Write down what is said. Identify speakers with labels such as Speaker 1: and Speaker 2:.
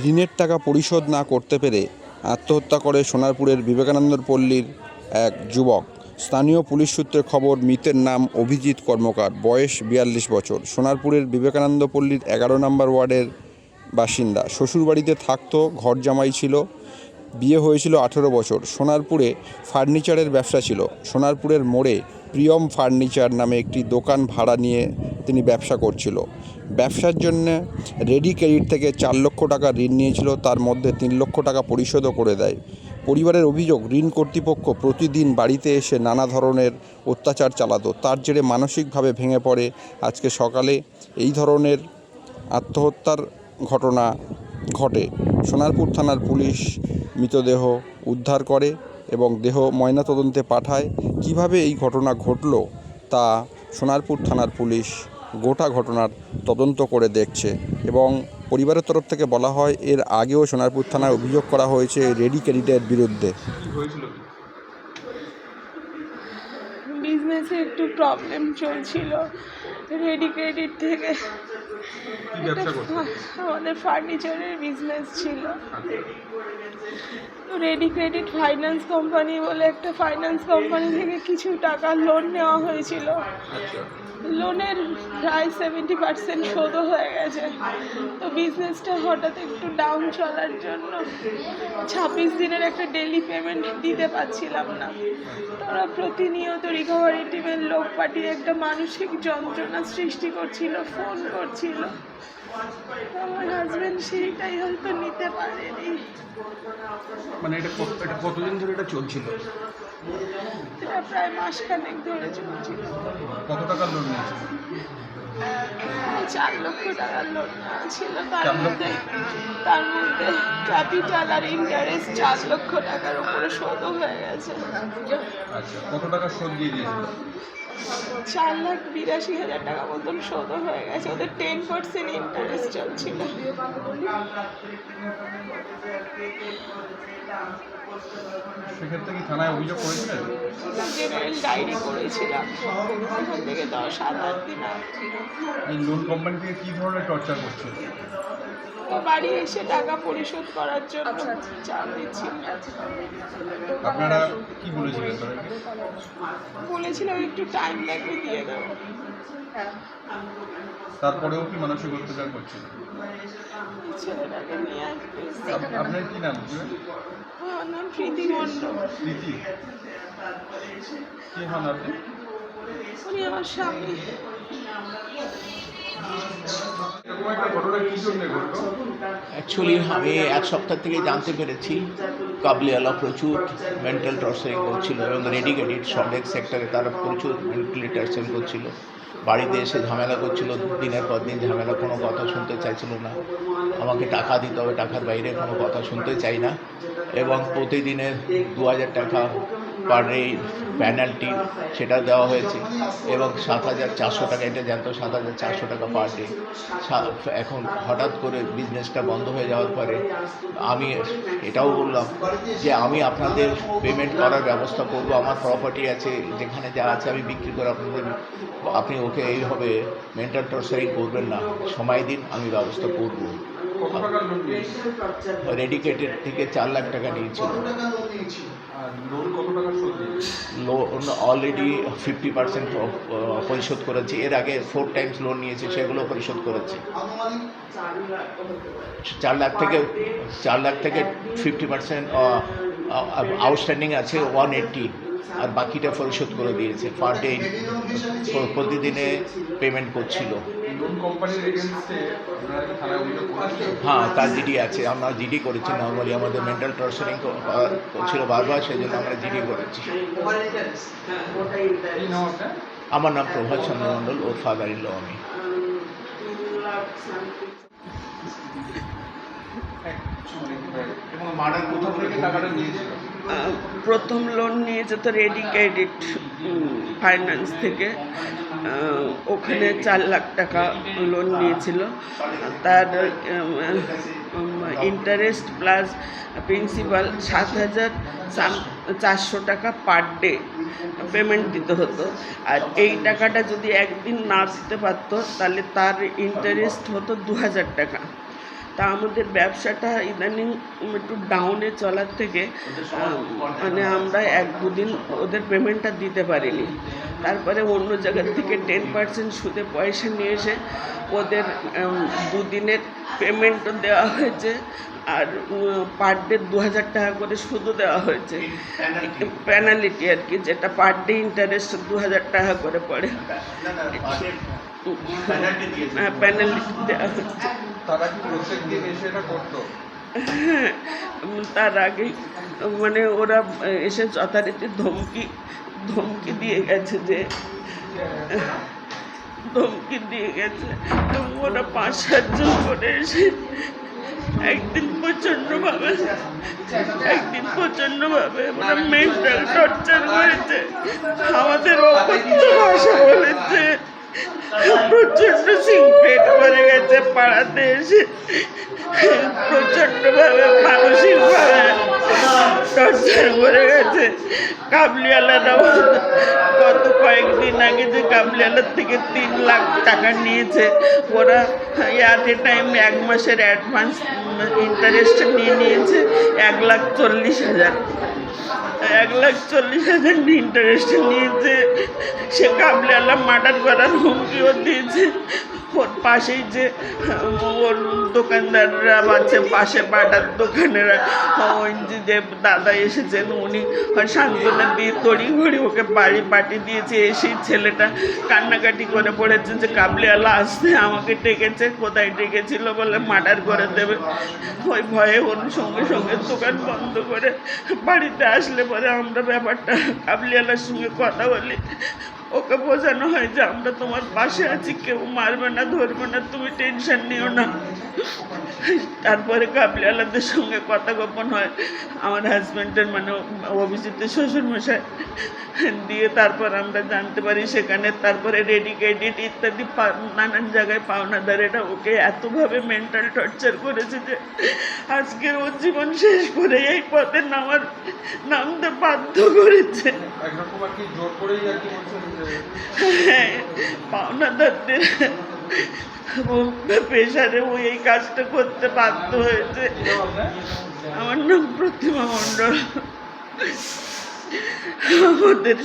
Speaker 1: ঋণের টাকা পরিশোধ না করতে পেরে আত্মহত্যা করে সোনারপুরের বিবেকানন্দ পল্লীর এক যুবক। স্থানীয় পুলিশ সূত্রে খবর, মৃতের নাম অভিজিৎ কর্মকার, বয়স 42 বছর, সোনারপুরের বিবেকানন্দ পল্লীর 11 নম্বর ওয়ার্ডের বাসিন্দা। শ্বশুরবাড়িতে থাকতো, ঘর জামাই ছিল, বিয়ে হয়েছিল 18 বছর। সোনারপুরে ফার্নিচারের ব্যবসা ছিল। সোনারপুরের মোড়ে প্রিয়ম ফার্নিচার নামে একটি দোকান ভাড়া নিয়ে তিনি ব্যবসা করছিল। ব্যবসার জন্য রেডি ক্রেডিট থেকে 4 লক্ষ টাকা ঋণ নিয়েছিল, তার মধ্যে 3 লক্ষ টাকা পরিশোধও করে দেয়। পরিবারের অভিযোগ, ঋণ কর্তৃপক্ষ প্রতিদিন বাড়িতে এসে নানা ধরনের অত্যাচার চালাতো। তার জেরে মানসিকভাবে ভেঙে পড়ে। আজকে সকালে এই ধরনের আত্মহত্যার ঘটনা ঘটে। সোনারপুর থানার পুলিশ মৃতদেহ উদ্ধার করে এবং দেহ ময়নাতদন্তে পাঠায়। কিভাবে এই ঘটনা ঘটল তা সোনারপুর থানার পুলিশ গোটা ঘটনার তদন্ত করে দেখছে এবং পরিবারের তরফ থেকে বলা হয়, এর আগেও সোনারপুর থানায় অভিযোগ করা হয়েছে রেডি ক্রেডিটের বিরুদ্ধে।
Speaker 2: বিজনেসে একটু প্রবলেম চলছিল। রেডি ক্রেডিট থেকে আমাদের ফার্নিচারের বিজনেস ছিল। তো রেডি ক্রেডিট ফাইন্যান্স কোম্পানি বলে একটা ফাইন্যান্স কোম্পানি থেকে কিছু টাকা লোন নেওয়া হয়েছিল। লোনের প্রায় 70% শোধও হয়ে গেছে। তো বিজনেসটা হঠাৎ একটু ডাউন চলার জন্য 26 দিনের একটা ডেলি পেমেন্ট দিতে পারছিলাম না। তারা প্রতিনিয়ত রিকভারি টিমের লোক পাঠিয়ে একটা মানসিক যন্ত্রণা সৃষ্টি করছিল, ফোন করছিল। আমার হাজবেন্ড সেইটাই হয়তো নিতে পারেনি।
Speaker 3: মানে এটা কতদিন ধরে এটা চলছিল?
Speaker 2: এটা প্রায় মাসখানেক ধরে চলছিল।
Speaker 3: কত টাকা লোন নিয়েছিল?
Speaker 2: 4 লক্ষ টাকার লোন ছিল। তার মধ্যে ক্যাপিটাল আর ইন্টারেস্ট 4 লক্ষ টাকার উপরে শোধও হয়ে গেছে।
Speaker 3: আচ্ছা, কত টাকা শোধ দিয়ে দিয়েছিল?
Speaker 2: 4,82,000 টাকা মতন শোধও হয়ে গেছে। ওদের 10% ইন্টারেস্ট চলছিল।
Speaker 3: সেক্ষেত্রে কি থানায় অভিযোগ করেছিলেন?
Speaker 2: জেনারেল ডায়েরি করেছিলাম। সেখান থেকে 10-7-8 দিন
Speaker 3: এই লোন কোম্পানি থেকে কী ধরনের টর্চার করছিল?
Speaker 2: বাড়ি এসে টাকা পরিশোধ করার জন্য চাপ দিচ্ছিল।
Speaker 3: আপনারা কি বলেছিলেন তাদেরকে?
Speaker 2: বলেছিলাম একটু টাইম লাগবে, দিয়ে দেবো।
Speaker 3: তারপরেও কি মানসিক অত্যাচার করছিল?
Speaker 2: ছেলেটাকে নিয়ে আসবে।
Speaker 3: আপনার কি নাম?
Speaker 2: আমার নাম প্রীতি মণ্ডল।
Speaker 3: প্রীতি? কি হন আপনি?
Speaker 2: উনি আমার স্বামী।
Speaker 4: অ্যাকচুয়ালি আমি এক সপ্তাহ থেকে জানতে পেরেছি কাবলিওয়ালা প্রচুর মেন্টাল টর্চারিং করছিল এবং রেডি ক্রেডিট সল্টলেক সেক্টরে তারা প্রচুর মেন্টালি টর্চারিং করছিল। বাড়িতে এসে ঝামেলা করছিল, দিনের পর দিন ঝামেলা, কোনো কথা শুনতে চাইছিল না। আমাকে টাকা দিতে হবে, টাকার বাইরে কোনো কথা শুনতে চাই না। এবং প্রতিদিনের 2000 টাকা পার ডে পেনাল্টি সেটা দেওয়া হয়েছে এবং 7,400 টাকা, এটা জানতো 7,400 টাকা পার ডে। এখন হঠাৎ করে বিজনেসটা বন্ধ হয়ে যাওয়ার পরে আমি এটাও বললাম যে আমি আপনাদের পেমেন্ট করার ব্যবস্থা করব, আমার প্রপার্টি আছে, যেখানে যা আছে আমি বিক্রি করে আপনি ওকে এইভাবে মেন্টাল টর্চারিং করবেন না, সময় দিন, আমি ব্যবস্থা করব। রেডিকেটেড থেকে 4 লাখ টাকা নিয়েছিল। লোন অলরেডি 50% পরিশোধ করেছে। এর আগে 4 টাইমস লোন নিয়েছে, সেগুলো পরিশোধ করেছে। 4 লাখ থেকে 50% আউটস্ট্যান্ডিং আছে 180, আর বাকিটা পরিশোধ করে দিয়েছে। পার ডে প্রতিদিনে পেমেন্ট করছিল। হ্যাঁ, তার জিডি আছে, আমরা জিডি করেছি। নর্মালি আমাদের মেন্টাল টর্চারিং করছিল বারবার, সেই জন্য আমরা জিডি করেছি। আমার নাম প্রভাত চন্দ্র মণ্ডল, ওর ফাদার ইন ল আমি।
Speaker 2: প্রথম লোন নিয়েছে তো রেডি ক্রেডিট ফাইন্যান্স থেকে। ওখানে 4 লাখ টাকা লোন নিয়েছিল। তার ইন্টারেস্ট প্লাস প্রিন্সিপাল 7,400 টাকা পার ডে পেমেন্ট দিতে হতো। আর এই টাকাটা যদি একদিন না দিতে পারতো তাহলে তার ইন্টারেস্ট হতো 2,000 টাকা।
Speaker 5: তা আমাদের ব্যবসাটা ইদানিং একটু ডাউনে চলার থেকে মানে আমরা 1-2 দিন ওদের পেমেন্টটা দিতে পারিনি। তারপরে অন্য জায়গার থেকে 10% সুদে পয়সা নিয়ে এসে ওদের 2 দিনের পেমেন্টও দেওয়া হয়েছে, আর পার ডে 2000 টাকা করে সুদও দেওয়া হয়েছে, পেনাল্টি আর কি, যেটা পার ডে ইন্টারেস্ট 2000 টাকা করে পড়ে। পেনাল্টি দেওয়া হচ্ছে।
Speaker 1: তারা কি প্রত্যেকদিন এসে এটা করতো?
Speaker 5: হ্যাঁ, তার আগেই মানে ওরা এসে যথারীতি ধমকি দিয়ে গেছে এবং ওরা 5-7 জন করে এসে একদিন প্রচণ্ডভাবে ওরা মেন্টাল টর্চার করেছে, আমাদের অকথ্য ভাষা বলেছে, প্রচণ্ড সিনক্রেট করে গেছে পাড়াতে এসে, প্রচণ্ডভাবে মানসিকভাবে টর্চার করে গেছে। কাবুলিওয়ালারাও গত কয়েকদিন আগে যে কাবুলিওয়ালার থেকে 3 লাখ টাকা নিয়েছে, ওরা অ্যাট এ টাইম 1 মাসের অ্যাডভান্স ইন্টারেস্ট নিয়েছে 1,40,000। 1,40,000 ইন্টারেস্ট নিয়েছে। সে কাবুলিওয়ালা মার্ডার করার হুমকিও দিয়েছে। ওর পাশেই যে ওর দোকানদাররা আছে, পাশে পাটার দোকানেরা, ওই যে দাদা এসেছেন উনি সান্ত্বনা দিয়ে তড়িঘড়ি ওকে বাড়ি পাঠিয়ে দিয়েছে। এসেই ছেলেটা কান্নাকাটি করে পড়েছে যে কাবুলিওয়ালা আসছে, আমাকে ডেকেছে, কোথায় ডেকেছিল বলে মার্ডার করে দেবে। ওই ভয়ে ওর সঙ্গে দোকান বন্ধ করে বাড়িতে আসলে পরে আমরা ব্যাপারটা কাবুলিওয়ালার সঙ্গে কথা বলি, ওকে বোঝানো হয় যে আমরা তোমার পাশে আছি, কেউ মারবে না, ধরবে না, তুমি টেনশন নিও না। তারপরে কাবুলিওয়ালাদের সঙ্গে কথা গোপন হয় আমার হাজব্যান্ডের, মানে অভিজিতের শ্বশুরমশাই দিয়ে, তারপর আমরা জানতে পারি সেখানে তারপরে রেডি ক্রেডিট ইত্যাদি নানান জায়গায় পাওনাদারেরা ওকে এতভাবে মেন্টাল টর্চার করেছে যে আজকের ওর জীবন শেষ করে এই পথে নামতে বাধ্য করেছে।
Speaker 1: একরকম আর কি জোর করেই আর কি বলছেন যে
Speaker 5: হ্যাঁ, পাওনাদারদের পেশারে ও এই কাজটা করতে বাধ্য হয়েছে। আমার নাম প্রতিমা মণ্ডল। আমাদের